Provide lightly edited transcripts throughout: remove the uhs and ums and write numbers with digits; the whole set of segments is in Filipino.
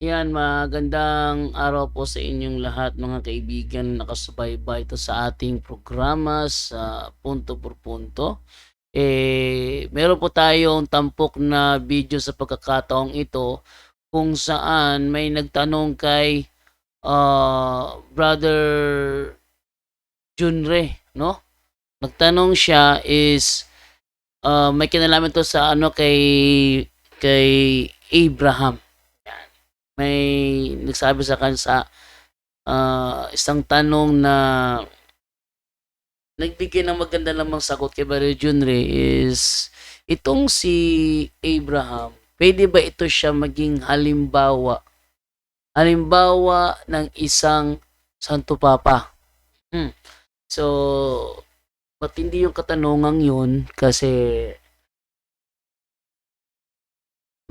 Yan, magandang araw po sa inyong lahat mga kaibigan na nakasubaybay ito sa ating programa sa Punto por Punto. Meron po tayong tampok na video sa pagkakataong ito kung saan may nagtanong kay Brother Junre, no? Nagtanong siya is may kinalaman to sa ano kay Abraham. Yan. May nagsabi sa kanya sa isang tanong na nagbigay ng maganda namang sagot kay Brother Junre is itong si Abraham, pwede ba ito siya maging halimbawa ng isang Santo Papa? So, matindi yung katanungang yun kasi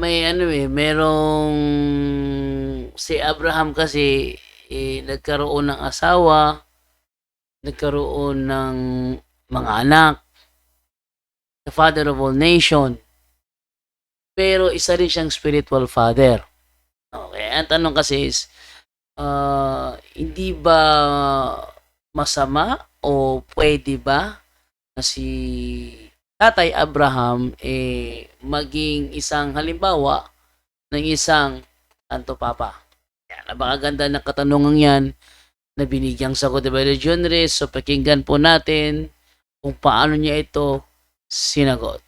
may merong si Abraham kasi nagkaroon ng asawa, nagkaroon ng mga anak, the father of all nation. Pero isa rin siyang spiritual father. Okay, ang tanong kasi is, hindi ba masama o pwede ba na si Tatay Abraham maging isang halimbawa ng isang Santo Papa? Yan, napakaganda ng katanungan yan na binigyang sagot ni Brother John Reyes. So pakinggan po natin kung paano niya ito sinagot.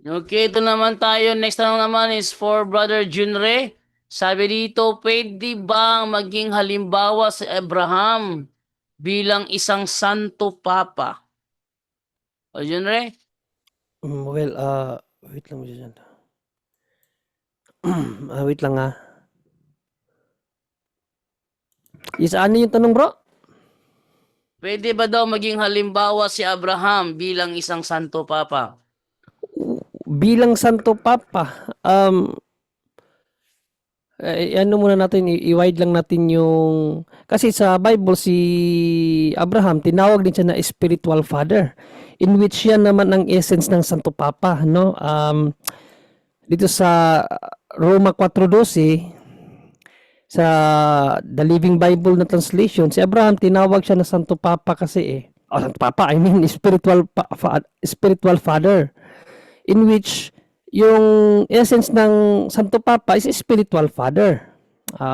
Okay, ito naman tayo. Next tanong naman is for Brother Junre. Sabi dito, pwede bang maging halimbawa si Abraham bilang isang Santo Papa? O Junre? Well, wait lang mo dyan. Wait lang Is ano yung tanong, bro? Pwede ba daw maging halimbawa si Abraham bilang isang Santo Papa? Bilang Santo Papa, ano muna natin, i-wide lang natin yung... Kasi sa Bible, si Abraham, tinawag din siya na spiritual father, in which yan naman ang essence ng Santo Papa, no? Dito sa Roma 4:12, sa The Living Bible na translation, si Abraham tinawag siya na Santo Papa kasi Santo Papa, I mean spiritual father, in which yung essence ng Santo Papa is spiritual father.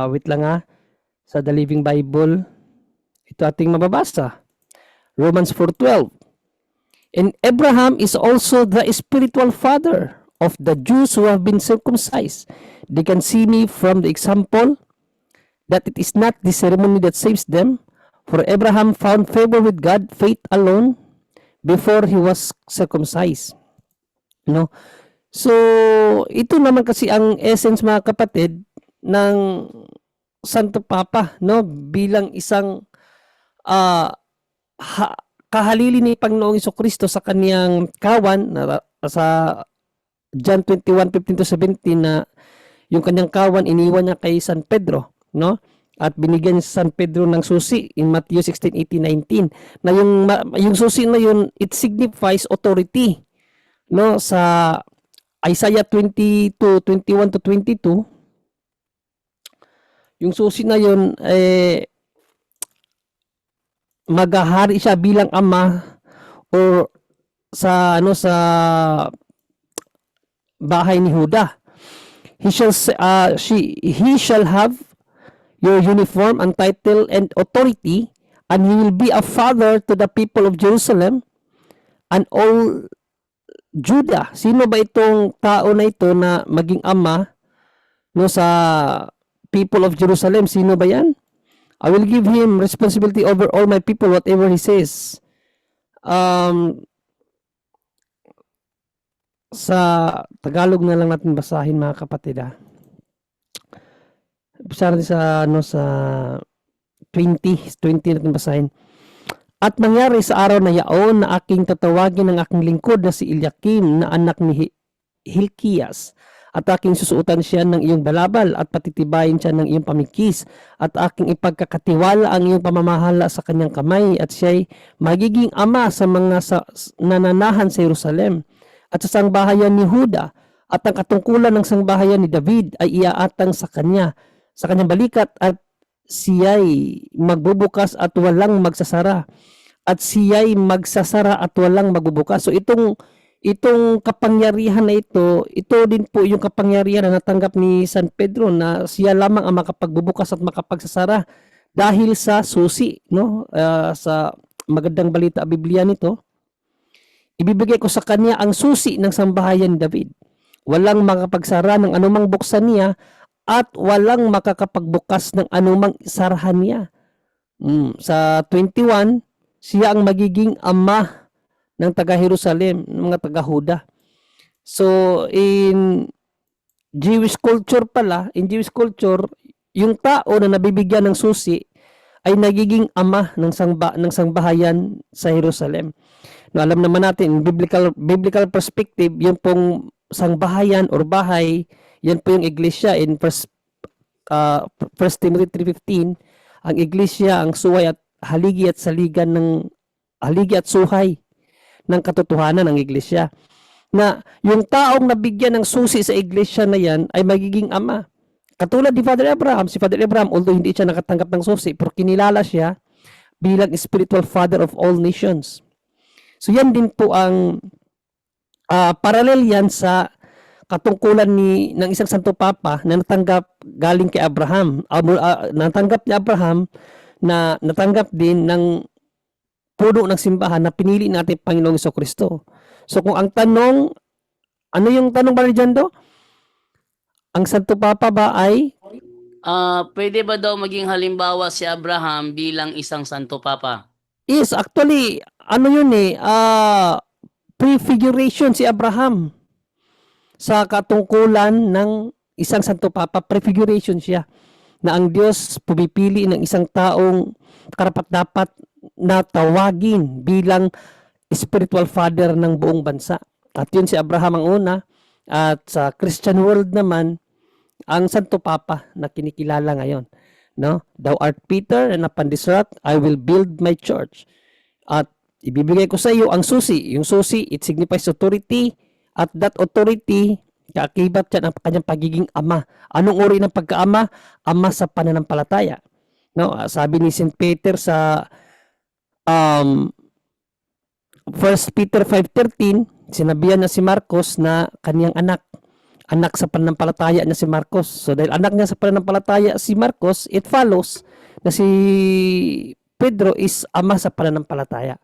Wait lang sa The Living Bible, ito ating mababasa. Romans 4:12. And Abraham is also the spiritual father of the Jews who have been circumcised. They can see me from the example that it is not the ceremony that saves them, for Abraham found favor with God, faith alone, before he was circumcised. No? So, ito naman kasi ang essence, mga kapatid, ng Santo Papa, no? Bilang isang kahalili ni Panginoong Jesucristo sa kaniyang kawan, na sa John 21:15-17, na yung kanyang kawan iniwan niya kay San Pedro, no? At binigyan sa San Pedro ng susi in Matthew 16:18-19, na yung susi na yun, it signifies authority, no? Sa Isaiah 22:21-22, yung susi na yun, maghahari siya bilang ama, or sa bahay ni Huda. He shall have your uniform and title and authority, and he will be a father to the people of Jerusalem and all Judah. Sino ba itong tao na ito na maging ama, no, sa people of Jerusalem? Sino ba yan? I will give him responsibility over all my people, whatever he says. Sa Tagalog na lang natin basahin, mga kapatid. Basa natin sa 20 natin basahin. At mangyari sa araw na yaon na aking tatawagin ng aking lingkod na si Eliakim na anak ni Hilkias at aking susuotan siya ng iyong balabal at patitibayin siya ng iyong pamikis at aking ipagkakatiwala ang iyong pamamahala sa kanyang kamay at siya'y magiging ama sa mga nananahan sa Jerusalem at sa sangbahayan ni Huda at ang katungkulan ng sangbahayan ni David ay iaatang sa kanyang balikat at siya'y magbubukas at walang magsasara at siya'y magsasara at walang magbubukas. So itong kapangyarihan na ito din po yung kapangyarihan na natanggap ni San Pedro na siya lamang ang makapagbubukas at makapagsasara dahil sa susi, no? Sa magandang balita Biblia nito, ibibigay ko sa kanya ang susi ng sambahayan ni David. Walang makapagsara ng anumang buksan niya at walang makakapagbukas ng anumang sarahan niya. Sa 21, siya ang magiging ama ng taga-Jerusalem, ng mga taga-Huda. So, in Jewish culture, yung tao na nabibigyan ng susi ay nagiging ama ng sangbahayan sa Jerusalem. No, alam naman natin, in biblical perspective, yung pong sangbahayan or bahay, yan po yung iglesia in 1 Timothy 3:15, ang iglesia, ang suway at haligi at suhay ng katotohanan ng iglesia. Na yung taong nabigyan ng susi sa iglesia na yan ay magiging ama. Katulad ni Father Abraham, si Father Abraham, although hindi siya nakatanggap ng susi, pero kinilala siya bilang spiritual father of all nations. So yan din po ang parallel yan sa katungkulan ng isang Santo Papa na natanggap galing kay Abraham. Natanggap ni Abraham na natanggap din ng puno ng simbahan na pinili natin Panginoong Jesucristo. So kung ang tanong, ano yung tanong ba dyan do? Ang Santo Papa ba ay? Pwede ba daw maging halimbawa si Abraham bilang isang Santo Papa? Yes, actually, ano yun prefiguration si Abraham sa katungkulan ng isang Santo Papa. Prefiguration siya na ang Diyos pumipili ng isang taong karapat-dapat na tawagin bilang spiritual father ng buong bansa. At yun si Abraham ang una. At sa Christian world naman, ang Santo Papa na kinikilala ngayon. No? Thou art Peter, and upon this rock, I will build my church. At ibibigay ko sa iyo ang susi. Yung susi, it signifies authority. At that authority, kaakibat yan ang kanyang pagiging ama. Anong uri ng pagkaama? Ama sa pananampalataya. No? Sabi ni St. Peter sa 1 Peter 5:13, sinabihan na si Marcos na kaniyang anak sa pananampalataya niya si Marcos. So dahil anak niya sa pananampalataya si Marcos, it follows na si Pedro is ama sa pananampalataya.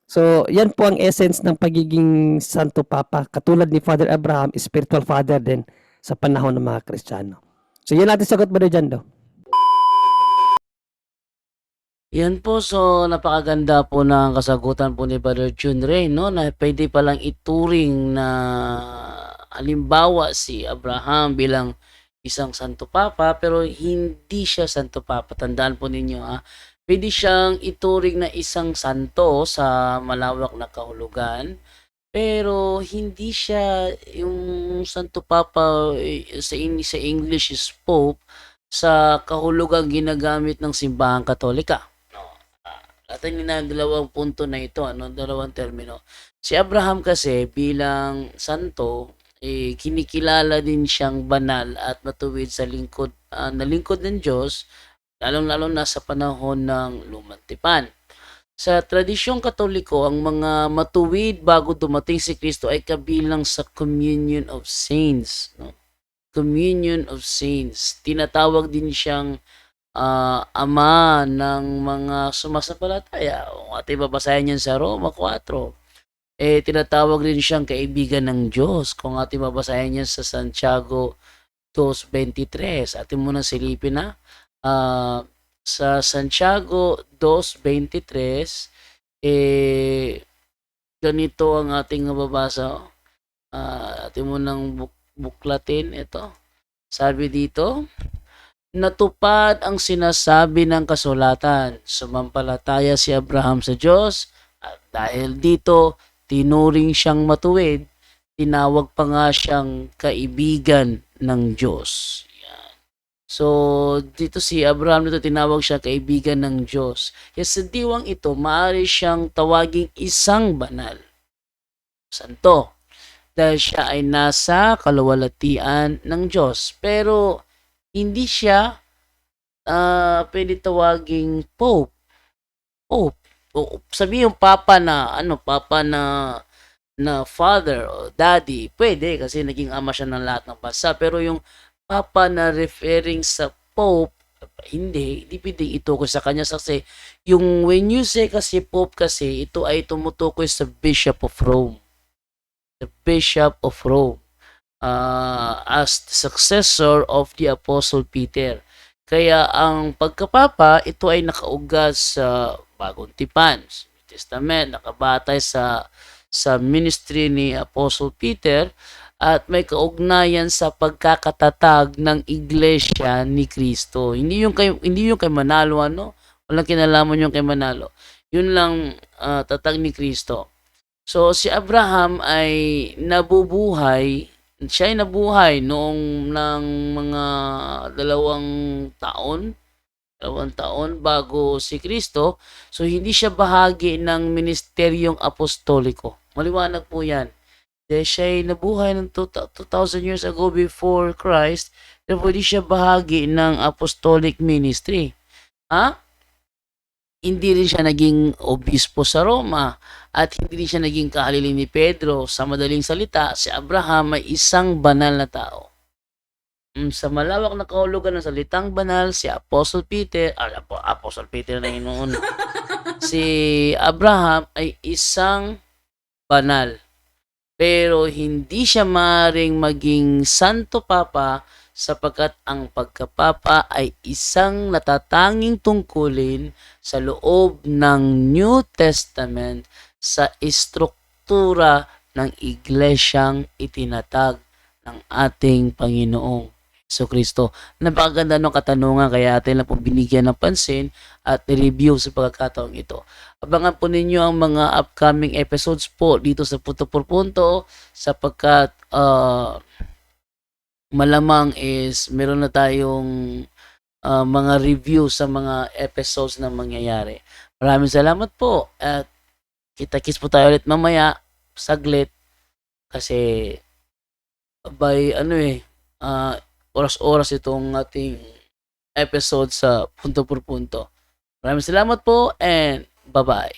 So yan po ang essence ng pagiging Santo Papa. Katulad ni Father Abraham, spiritual father din sa panahon ng mga Kristiyano. So yan natin sagot ba dyan do? Yan po, so napakaganda po ng kasagutan po ni Brother Junray, no, na pwede palang ituring na halimbawa si Abraham bilang isang Santo Papa, pero hindi siya Santo Papa. Tandaan po ninyo, pwede siyang ituring na isang santo sa malawak na kahulugan, pero hindi siya yung Santo Papa sa English is Pope sa kahulugang ginagamit ng Simbahang Katolika. Atin na dalawang punto na ito, dalawang termino. Si Abraham kasi bilang santo, kinikilala din siyang banal at matuwid sa nalingkod ng Diyos, lalong-lalo na sa panahon ng Lumang Tipan. Sa tradisyong Katoliko, ang mga matuwid bago dumating si Kristo ay kabilang sa Communion of Saints. No? Communion of Saints. Tinatawag din siyang ama ng mga sumasampalataya. Kung ating babasahin yan sa Roma 4, tinatawag din siyang kaibigan ng Diyos. Kung ating babasahin yan sa Santiago 2:23, ating muna silipin na. Sa Santiago 2:23, ganito ang ating mababasa. Ating munang buklatin ito. Sabi dito, natupad ang sinasabi ng kasulatan. Sumampalataya si Abraham sa Diyos at dahil dito tinuring siyang matuwid tinawag pa nga siyang kaibigan ng Diyos. Yan. So, dito si Abraham dito tinawag siya kaibigan ng Diyos. Kaya sa diwang ito, maaari siyang tawaging isang banal. Santo. Dahil siya ay nasa kaluwalhatian ng Diyos. Pero, hindi siya pwede tawaging Pope. Pope. O sabihin yung Papa na, Papa na father o daddy, pwede kasi naging ama siya ng lahat ng bansa. Pero yung Papa na referring sa Pope, hindi pwedeng itukoy sa kanya kasi yung when you say kasi Pope kasi, ito ay tumutukoy sa Bishop of Rome. The Bishop of Rome. As the successor of the Apostle Peter. Kaya ang pagkapapa, ito ay nakaugat sa Bagong Tipan, New Testament, nakabatay sa ministry ni Apostle Peter at may kaugnayan sa pagkakatatag ng iglesia ni Kristo. Hindi yung kay Manalo Walang kinalaman yung kay Manalo. Yun lang tatag ni Kristo. So si Abraham ay siya ay nabuhay noong ng mga 2 taon bago si Kristo. So hindi siya bahagi ng ministeryong apostoliko. Maliwanag po yan. Dahil siya ay nabuhay ng 2,000 years ago before Christ, therefore hindi siya bahagi ng apostolic ministry. Hindi rin siya naging obispo sa Roma at hindi rin siya naging kahalili ni Pedro. Sa madaling salita, si Abraham ay isang banal na tao. Sa malawak na kahulugan ng salitang banal, si Apostle Peter na yun noon. Si Abraham ay isang banal. Pero hindi siya maaaring maging Santo Papa sapagkat ang pagkapapa ay isang natatanging tungkulin sa loob ng New Testament sa istruktura ng iglesyang itinatag ng ating Panginoong Kristo. Napakaganda ng katanungan kaya atin lang po binigyan ng pansin at review sa pagkakataong ito. Abangan po ninyo ang mga upcoming episodes po dito sa Punto por Punto sapagkat malamang is meron na tayong mga review sa mga episodes na mangyayari. Maraming salamat po at kita-kits po tayo ulit mamaya saglit kasi by oras-oras itong ating episode sa Punto por Punto. Maraming salamat po and bye-bye.